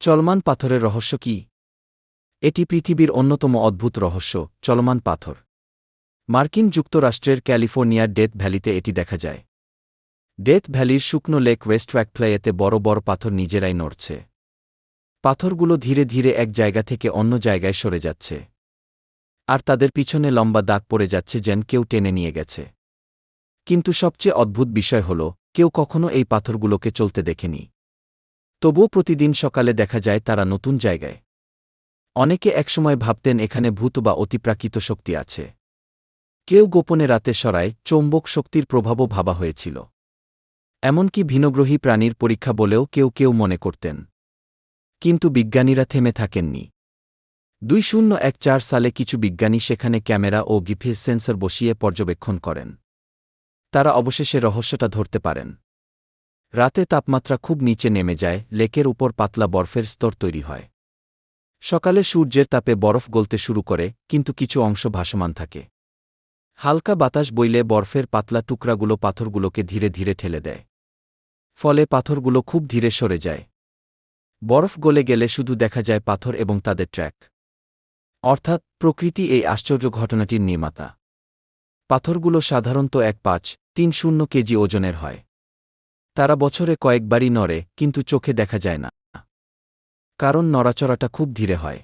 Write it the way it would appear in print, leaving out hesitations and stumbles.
চলমান পাথরের রহস্য কি? এটি পৃথিবীর অন্যতম অদ্ভুত রহস্য, চলমান পাথর। মার্কিন যুক্তরাষ্ট্রের ক্যালিফোর্নিয়ার ডেথ ভ্যালিতে এটি দেখা যায়। ডেথ ভ্যালির শুকনো লেক ওয়েস্ট ওয়াকফ্লাইয়েতে বড় বড় পাথর নিজেরাই নড়ছে। পাথরগুলো ধীরে ধীরে এক জায়গা থেকে অন্য জায়গায় সরে যাচ্ছে। আর তাদের পিছনে লম্বা দাগ পড়ে যাচ্ছে, যেন কেউ টেনে নিয়ে গেছে। কিন্তু সবচেয়ে অদ্ভুত বিষয় হল, কেউ কখনো এই পাথরগুলোকে চলতে দেখেনি। তবুও প্রতিদিন সকালে দেখা যায় তারা নতুন জায়গায়। অনেকে একসময় ভাবতেন এখানে ভূত বা অতিপ্রাকৃত শক্তি আছে। কেউ গোপনে রাতে সরায়, চৌম্বক শক্তির প্রভাবও ভাবা হয়েছিল। এমনকি ভিনগ্রহী প্রাণীর পরীক্ষা বলেও কেউ কেউ মনে করতেন। কিন্তু বিজ্ঞানীরা থেমে থাকেননি। 2014 সালে কিছু বিজ্ঞানী সেখানে ক্যামেরা ও জিপিএস সেন্সর বসিয়ে পর্যবেক্ষণ করেন। তারা অবশেষে রহস্যটা ধরতে পারেন। রাতে তাপমাত্রা খুব নিচে নেমে যায়, লেকের উপর পাতলা বরফের স্তর তৈরি হয়। সকালে সূর্যের তাপে বরফ গলতে শুরু করে, কিন্তু কিছু অংশ ভাসমান থাকে। হালকা বাতাস বইলে বরফের পাতলা টুকরাগুলো পাথরগুলোকে ধীরে ধীরে ঠেলে দেয়। ফলে পাথরগুলো খুব ধীরে সরে যায়। বরফ গলে গেলে শুধু দেখা যায় পাথর এবং তাদের ট্র্যাক। অর্থাৎ প্রকৃতি এই আশ্চর্য ঘটনাটির নির্মাতা। পাথরগুলো সাধারণত 1.5-3 কেজি ওজনের হয়। তারা বছরে কয়েকবারই নড়ে, কিন্তু চোখে দেখা যায় না। কারণ নড়াচড়াটা খুব ধীরে হয়।